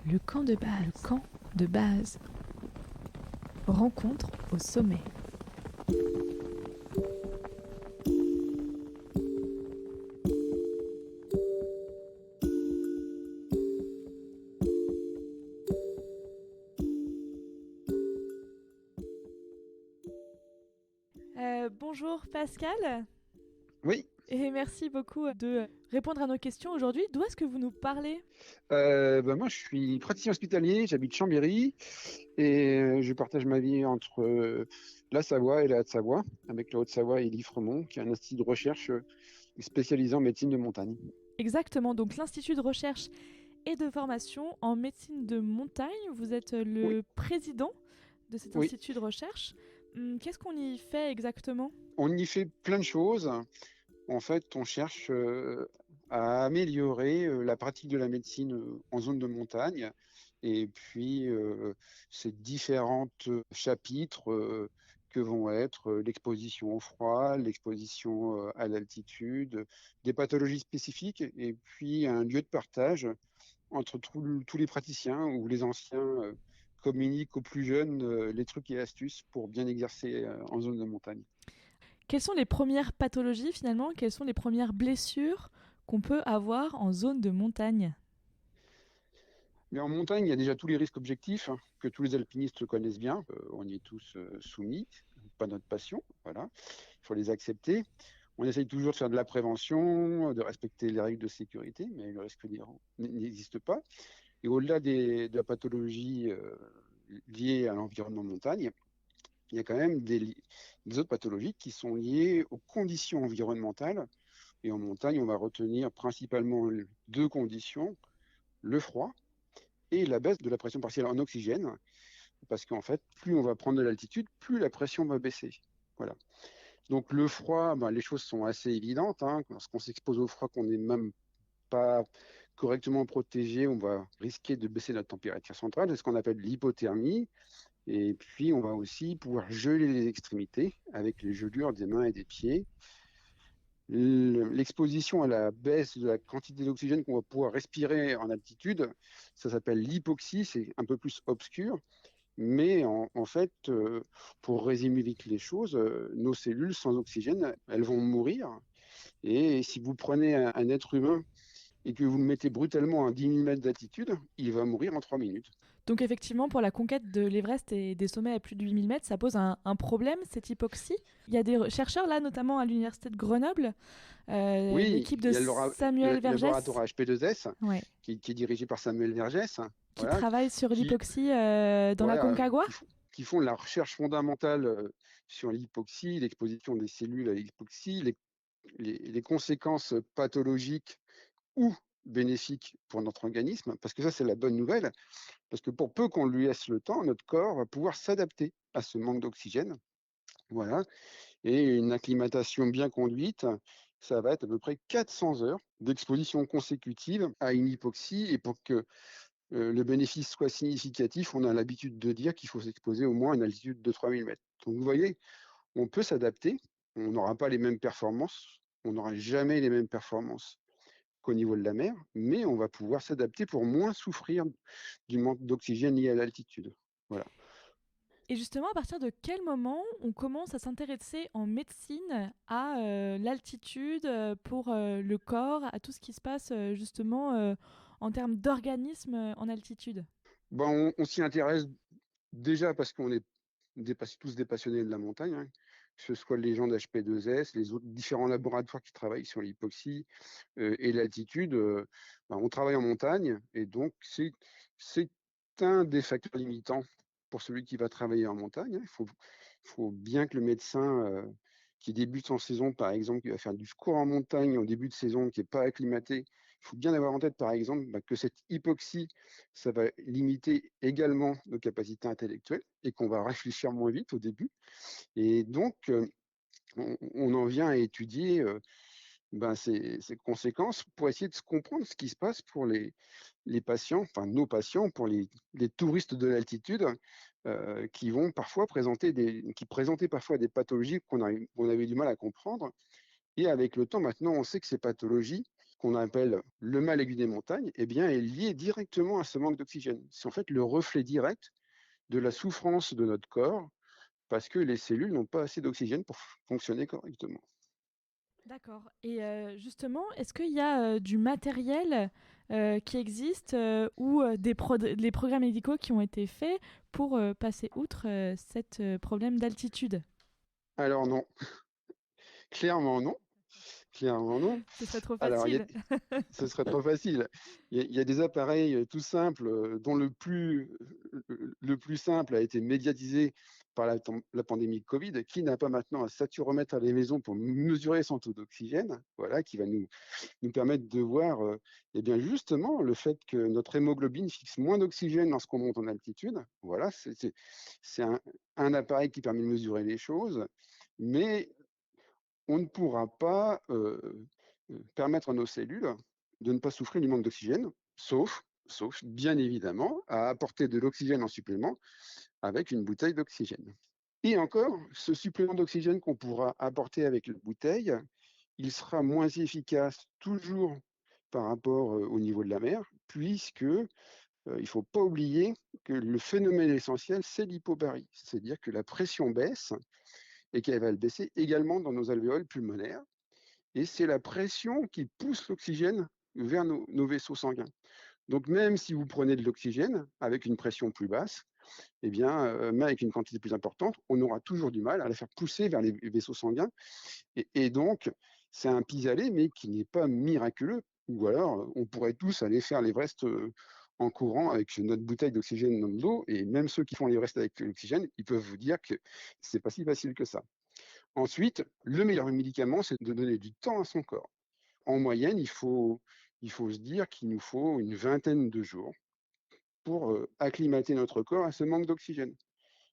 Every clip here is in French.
Le camp de base. Le camp de base. Rencontre au sommet. Bonjour Pascal, Oui, et merci beaucoup de répondre à nos questions aujourd'hui. D'où est-ce que vous nous parlez? moi je suis praticien hospitalier, j'habite Chambéry et je partage ma vie entre la Savoie et la Haute-Savoie, avec la Haute-Savoie et l'Ifremont, qui est un institut de recherche spécialisé en médecine de montagne. Exactement, donc l'Institut de recherche et de formation en médecine de montagne. Vous êtes Oui, le président de cet oui, institut de recherche. Qu'est-ce qu'on y fait exactement? on y fait plein de choses. En fait, on cherche à améliorer la pratique de la médecine en zone de montagne. Et puis, ces différentes chapitres que vont être l'exposition au froid, l'exposition à l'altitude, des pathologies spécifiques, et puis un lieu de partage entre tous les praticiens ou les anciens communiquent aux plus jeunes les trucs et astuces pour bien exercer en zone de montagne. Quelles sont les premières pathologies finalement? Quelles sont les premières blessures qu'on peut avoir en zone de montagne? Mais en montagne, il y a déjà tous les risques objectifs que tous les alpinistes connaissent bien. On y est tous soumis, pas notre passion, voilà. Il faut les accepter. On essaye toujours de faire de la prévention, de respecter les règles de sécurité, mais le risque n'existe pas. Et au-delà de la pathologie liée à l'environnement montagne, il y a quand même des autres pathologies qui sont liées aux conditions environnementales. Et en montagne, on va retenir principalement deux conditions, le froid et la baisse de la pression partielle en oxygène, parce qu'en fait, plus on va prendre de l'altitude, plus la pression va baisser. Voilà. Donc le froid, ben, les choses sont assez évidentes. Lorsqu'on s'expose au froid, qu'on n'est même pas correctement protégé, on va risquer de baisser notre température centrale, c'est ce qu'on appelle l'hypothermie. Et puis, on va aussi pouvoir geler les extrémités avec les gelures des mains et des pieds. L'exposition à la baisse de la quantité d'oxygène qu'on va pouvoir respirer en altitude, ça s'appelle l'hypoxie, c'est un peu plus obscur. Mais en fait, pour résumer vite les choses, nos cellules sans oxygène, elles vont mourir. Et si vous prenez un être humain et que vous le mettez brutalement à 10 000 mètres d'altitude, il va mourir en 3 minutes. Donc effectivement, pour la conquête de l'Everest et des sommets à plus de 8000 mètres, ça pose un problème, cette hypoxie. Il y a des chercheurs, là, notamment à l'Université de Grenoble, Oui, l'équipe il de y a Samuel le laboratoire Vergès, HP2S ouais, qui est dirigé par Samuel Vergès, qui voilà, travaille sur qui, l'hypoxie dans la voilà, Concagua. qui font de la recherche fondamentale sur l'hypoxie, l'exposition des cellules à l'hypoxie, les conséquences pathologiques ou bénéfiques pour notre organisme, parce que ça, c'est la bonne nouvelle, parce que pour peu qu'on lui laisse le temps, notre corps va pouvoir s'adapter à ce manque d'oxygène. Voilà. Et une acclimatation bien conduite, ça va être à peu près 400 heures d'exposition consécutive à une hypoxie. Et pour que le bénéfice soit significatif, on a l'habitude de dire qu'il faut s'exposer au moins à une altitude de 3000 mètres. Donc vous voyez, on peut s'adapter, on n'aura pas les mêmes performances, on n'aura jamais les mêmes performances qu'au niveau de la mer, mais on va pouvoir s'adapter pour moins souffrir du manque d'oxygène lié à l'altitude. Voilà. Et justement, à partir de quel moment on commence à s'intéresser en médecine à l'altitude, pour le corps, à tout ce qui se passe justement en termes d'organisme en altitude? Bon, on s'y intéresse déjà parce qu'on est tous des passionnés de la montagne, que ce soit les gens d'HP2S, les autres différents laboratoires qui travaillent sur l'hypoxie et l'altitude. Ben, on travaille en montagne et donc c'est un des facteurs limitants pour celui qui va travailler en montagne. Il faut bien que le médecin qui débute en saison, par exemple, qui va faire du secours en montagne en début de saison, qui n'est pas acclimaté, il faut bien avoir en tête, par exemple, que cette hypoxie, ça va limiter également nos capacités intellectuelles et qu'on va réfléchir moins vite au début. Et donc, on en vient à étudier ces conséquences pour essayer de se comprendre ce qui se passe pour les patients, enfin nos patients, pour les touristes de l'altitude, qui vont parfois qui présentaient parfois des pathologies qu'on avait du mal à comprendre. Et avec le temps, maintenant, on sait que ces pathologies, qu'on appelle le mal aigu des montagnes, eh bien, est lié directement à ce manque d'oxygène. C'est en fait le reflet direct de la souffrance de notre corps parce que les cellules n'ont pas assez d'oxygène pour fonctionner correctement. D'accord. Et justement, est-ce qu'il y a du matériel qui existe ou des progrès médicaux qui ont été faits pour passer outre cet problème d'altitude? Alors non, clairement non, clairement non. Ce serait trop Alors, facile. ce serait trop facile. Il y a des appareils tout simples, dont le plus simple a été médiatisé par la pandémie de Covid, qui n'a pas maintenant un saturomètre à la maison pour mesurer son taux d'oxygène, voilà, qui va nous permettre de voir eh bien justement le fait que notre hémoglobine fixe moins d'oxygène lorsqu'on monte en altitude. Voilà, c'est un appareil qui permet de mesurer les choses, mais on ne pourra pas permettre à nos cellules de ne pas souffrir du manque d'oxygène, sauf bien évidemment à apporter de l'oxygène en supplément avec une bouteille d'oxygène. Et encore, ce supplément d'oxygène qu'on pourra apporter avec la bouteille, il sera moins efficace toujours par rapport au niveau de la mer, puisque il ne faut pas oublier que le phénomène essentiel, c'est l'hypobarie, c'est-à-dire que la pression baisse et qu'elle va le baisser également dans nos alvéoles pulmonaires. Et c'est la pression qui pousse l'oxygène vers nos vaisseaux sanguins. Donc même si vous prenez de l'oxygène avec une pression plus basse, eh bien, mais avec une quantité plus importante, on aura toujours du mal à la faire pousser vers les vaisseaux sanguins. Et donc, c'est un pis-aller, mais qui n'est pas miraculeux. Ou alors, on pourrait tous aller faire l'Everest en courant avec notre bouteille d'oxygène dans le dos. Et même ceux qui font l'Everest avec l'oxygène, ils peuvent vous dire que c'est pas si facile que ça. Ensuite, le meilleur médicament, c'est de donner du temps à son corps. En moyenne, il faut se dire qu'il nous faut une vingtaine de jours pour acclimater notre corps à ce manque d'oxygène.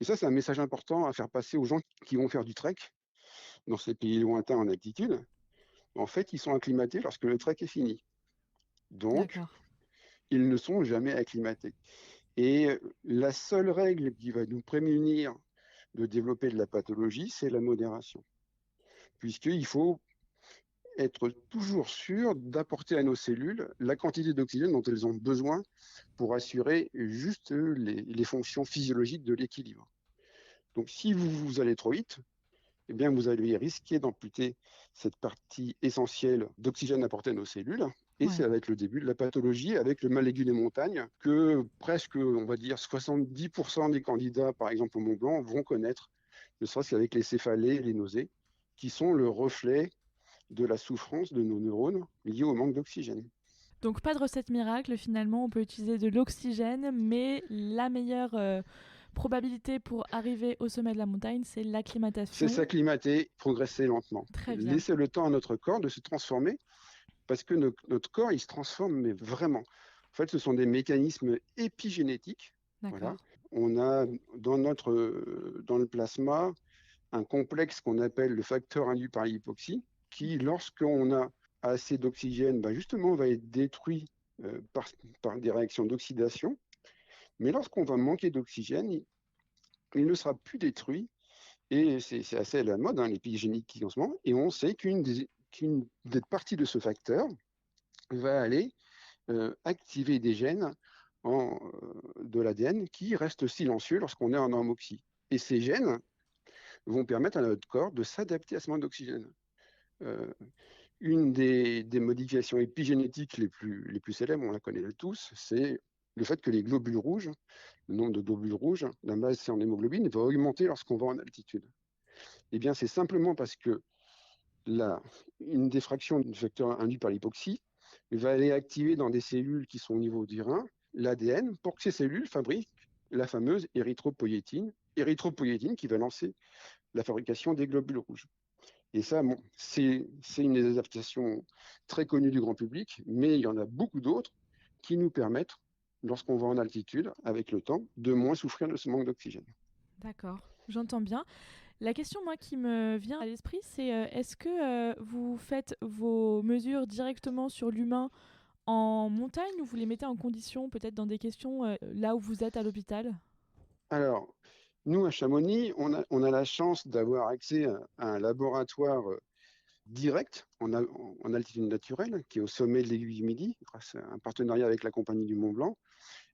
Et ça, c'est un message important à faire passer aux gens qui vont faire du trek dans ces pays lointains en altitude. En fait, ils sont acclimatés lorsque le trek est fini. Donc, D'accord. ils ne sont jamais acclimatés. Et la seule règle qui va nous prémunir de développer de la pathologie, c'est la modération. Puisqu'il faut être toujours sûr d'apporter à nos cellules la quantité d'oxygène dont elles ont besoin pour assurer juste les fonctions physiologiques de l'équilibre. Donc si vous allez trop vite, eh bien, vous allez risquer d'amputer cette partie essentielle d'oxygène apporté à nos cellules. Et Ouais. ça va être le début de la pathologie avec le mal aigu des montagnes que presque, on va dire, 70% des candidats, par exemple au Mont Blanc, vont connaître, ne serait-ce qu'avec les céphalées et les nausées, qui sont le reflet de la souffrance de nos neurones liée au manque d'oxygène. Donc pas de recette miracle, finalement, on peut utiliser de l'oxygène, mais la meilleure probabilité pour arriver au sommet de la montagne, c'est C'est l'acclimatation. s'acclimater, progresser lentement. Très bien. Laisser le temps à notre corps de se transformer, parce que notre corps, il se transforme, mais vraiment. En fait, ce sont des mécanismes épigénétiques. Voilà. D'accord. On a dans le plasma un complexe qu'on appelle le facteur induit par l'hypoxie, qui, Ok. lorsqu'on a assez d'oxygène, ben justement, va être détruit par des réactions d'oxydation. Mais lorsqu'on va manquer d'oxygène, il ne sera plus détruit. Et c'est assez à la mode, hein, l'épigénétique en ce moment. Et on sait qu'une des parties de ce facteur va aller activer des gènes de l'ADN qui restent silencieux lorsqu'on est en normoxie. Et ces gènes vont permettre à notre corps de s'adapter à ce manque d'oxygène. Euh, une des modifications épigénétiques les plus célèbres, on la connaît tous, c'est le fait que les globules rouges, le nombre de globules rouges, la masse en hémoglobine, va augmenter lorsqu'on va en altitude. Eh bien, c'est simplement parce que une des fractions du facteur induit par l'hypoxie va aller activer dans des cellules qui sont au niveau du rein l'ADN pour que ces cellules fabriquent la fameuse érythropoïétine qui va lancer la fabrication des globules rouges. Et ça, bon, c'est une des adaptations très connues du grand public, mais il y en a beaucoup d'autres qui nous permettent, lorsqu'on va en altitude, avec le temps, de moins souffrir de ce manque d'oxygène. D'accord. J'entends bien. La question, moi, qui me vient à l'esprit, c'est est-ce que vous faites vos mesures directement sur l'humain en montagne ou vous les mettez en condition, peut-être dans des questions là où vous êtes à l'hôpital? Alors, nous, à Chamonix, on a la chance d'avoir accès à un laboratoire direct en altitude naturelle, qui est au sommet de l'aiguille du Midi, grâce à un partenariat avec la Compagnie du Mont Blanc,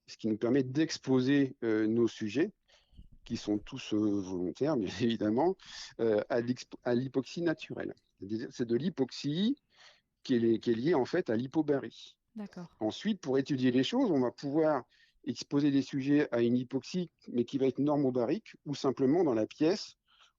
ce qui nous permet d'exposer nos sujets, qui sont tous volontaires, bien évidemment, à l'hypoxie naturelle. C'est de l'hypoxie qui est liée en fait à l'hypobarie. D'accord. Ensuite, pour étudier les choses, on va pouvoir exposer des sujets à une hypoxie, mais qui va être normobarique, ou simplement dans la pièce,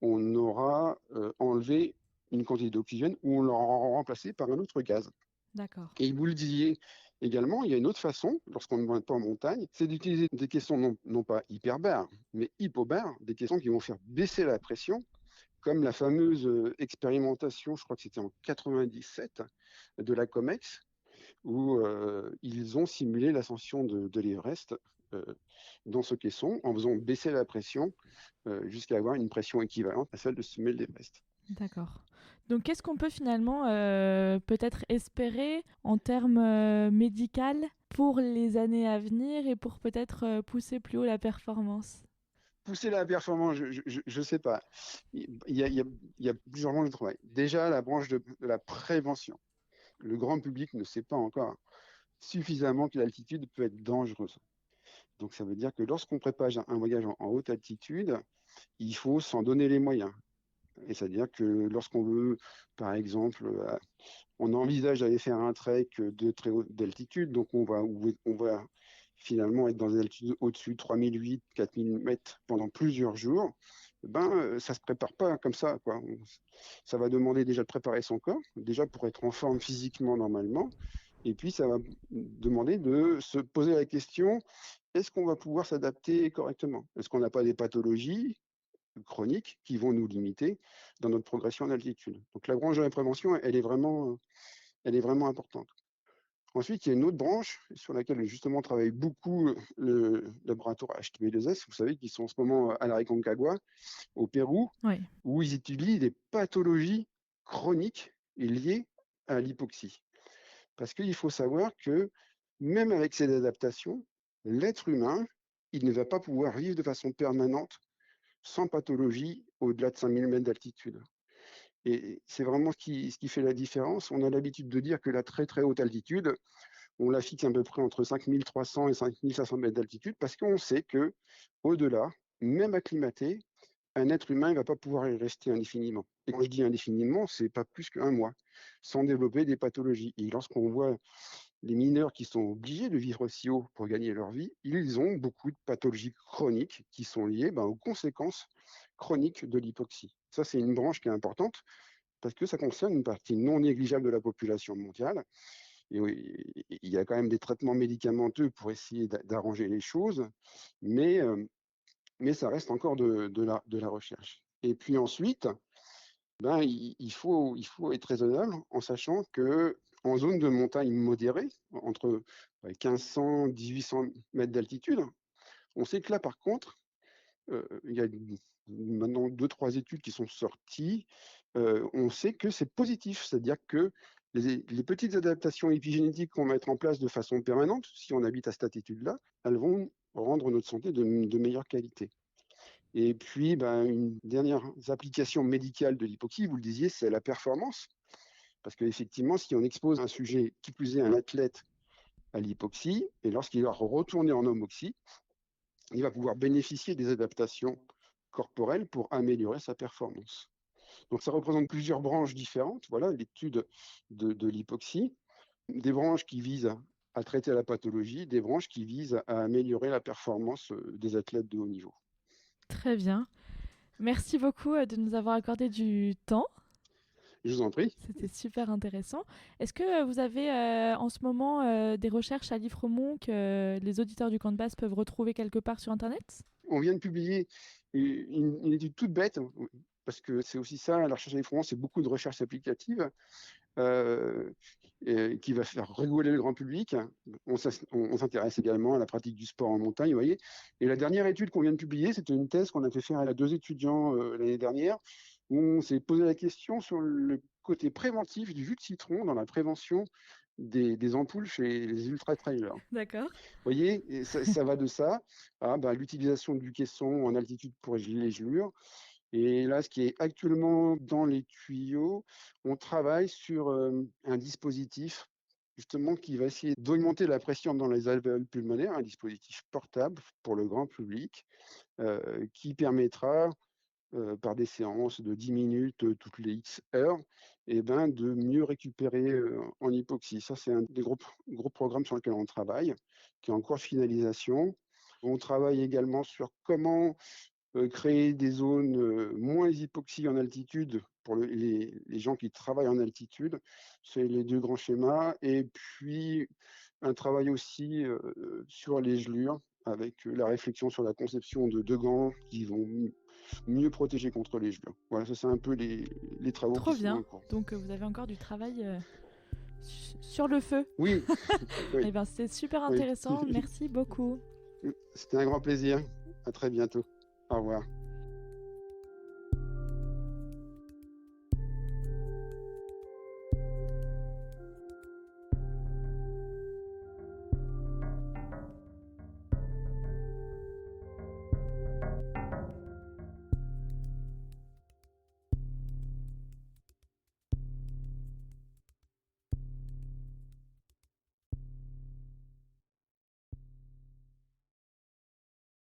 on aura enlevé une quantité d'oxygène ou on l'aura remplacé par un autre gaz. D'accord. Et vous le disiez également, il y a une autre façon, lorsqu'on ne va pas en montagne, c'est d'utiliser des caissons non pas hyperbares, mais hypobares, des caissons qui vont faire baisser la pression, comme la fameuse expérimentation, je crois que c'était en 97, de la COMEX, où ils ont simulé l'ascension de l'Everest euh, dans ce caisson en faisant baisser la pression jusqu'à avoir une pression équivalente à celle de sommet de l'Everest. D'accord. Donc, qu'est-ce qu'on peut finalement peut-être espérer en termes médical pour les années à venir et pour peut-être pousser plus haut la performance? Pousser la performance, je ne sais pas. Il y a plusieurs branches de travail. Déjà, la branche de la prévention. Le grand public ne sait pas encore suffisamment que l'altitude peut être dangereuse. Donc ça veut dire que lorsqu'on prépare un voyage en haute altitude, il faut s'en donner les moyens. Et c'est-à-dire que lorsqu'on veut, par exemple, on envisage d'aller faire un trek de très haute altitude, donc on va finalement être dans des altitudes au-dessus de 3008, 4000 mètres pendant plusieurs jours, ça ne se prépare pas comme ça, quoi. Ça va demander déjà de préparer son corps, déjà pour être en forme physiquement normalement, et puis ça va demander de se poser la question, est-ce qu'on va pouvoir s'adapter correctement? Est-ce qu'on n'a pas des pathologies chroniques qui vont nous limiter dans notre progression en altitude? Donc la branche de la prévention, elle est vraiment importante. Ensuite, il y a une autre branche sur laquelle justement travaille beaucoup le laboratoire HTB2S. Vous savez qu'ils sont en ce moment à la Aconcagua, au Pérou, Oui. où ils étudient des pathologies chroniques liées à l'hypoxie. Parce qu'il faut savoir que même avec ces adaptations, l'être humain, il ne va pas pouvoir vivre de façon permanente sans pathologie au-delà de 5000 mètres d'altitude. Et c'est vraiment ce qui fait la différence. On a l'habitude de dire que la très très haute altitude, on la fixe à peu près entre 5300 et 5500 mètres d'altitude parce qu'on sait que au-delà, même acclimaté, un être humain ne va pas pouvoir y rester indéfiniment. Et quand je dis indéfiniment, c'est pas plus qu'un mois, sans développer des pathologies. Et lorsqu'on voit les mineurs qui sont obligés de vivre si haut pour gagner leur vie, ils ont beaucoup de pathologies chroniques qui sont liées aux conséquences chroniques de l'hypoxie. Ça, c'est une branche qui est importante parce que ça concerne une partie non négligeable de la population mondiale. Et oui, il y a quand même des traitements médicamenteux pour essayer d'arranger les choses, mais, mais ça reste encore de la recherche. Et puis ensuite, il faut être raisonnable en sachant que en zone de montagne modérée, entre 1500 et 1800 mètres d'altitude, on sait que là, par contre, il y a maintenant 2-3 études qui sont sorties. On sait que c'est positif, c'est-à-dire que les petites adaptations épigénétiques qu'on va mettre en place de façon permanente, si on habite à cette altitude-là, elles vont rendre notre santé de meilleure qualité. Et puis, une dernière application médicale de l'hypoxie, vous le disiez, c'est la performance. Parce qu'effectivement, si on expose un sujet, qui plus est un athlète, à l'hypoxie, et lorsqu'il va retourner en homoxie, il va pouvoir bénéficier des adaptations corporelles pour améliorer sa performance. Donc ça représente plusieurs branches différentes, voilà, l'étude de l'hypoxie, des branches qui visent à traiter la pathologie, des branches qui visent à améliorer la performance des athlètes de haut niveau. Très bien. Merci beaucoup de nous avoir accordé du temps. Je vous en prie. C'était super intéressant. Est-ce que vous avez en ce moment des recherches à l'Ifremont que les auditeurs du camp de base peuvent retrouver quelque part sur Internet? On vient de publier une étude toute bête, parce que c'est aussi ça, la recherche à l'Ifremont, c'est beaucoup de recherches applicatives. Euh, qui va faire rigoler le grand public. On s'intéresse également à la pratique du sport en montagne, vous voyez. Et la dernière étude qu'on vient de publier, c'était une thèse qu'on a fait faire à 2 étudiants l'année dernière, où on s'est posé la question sur le côté préventif du jus de citron dans la prévention des ampoules chez les ultra-trailers. Vous D'accord. voyez, et ça va de ça à l'utilisation du caisson en altitude pour les gelures, Et là, ce qui est actuellement dans les tuyaux, on travaille sur un dispositif justement qui va essayer d'augmenter la pression dans les alvéoles pulmonaires, un dispositif portable pour le grand public qui permettra, par des séances de 10 minutes toutes les X heures, et ben, de mieux récupérer en hypoxie. Ça, c'est un des gros programmes sur lequel on travaille, qui est en cours de finalisation. On travaille également sur comment créer des zones moins hypoxie en altitude pour les gens qui travaillent en altitude. C'est les deux grands schémas. Et puis, un travail aussi sur les gelures, avec la réflexion sur la conception de gants qui vont mieux protéger contre les gelures. Voilà, ça c'est un peu les travaux Trop qui sont bien. en cours. Donc vous avez encore du travail sur le feu. Oui, oui, Eh ben, c'est super oui. intéressant. Merci beaucoup. C'était un grand plaisir. À très bientôt. Au revoir.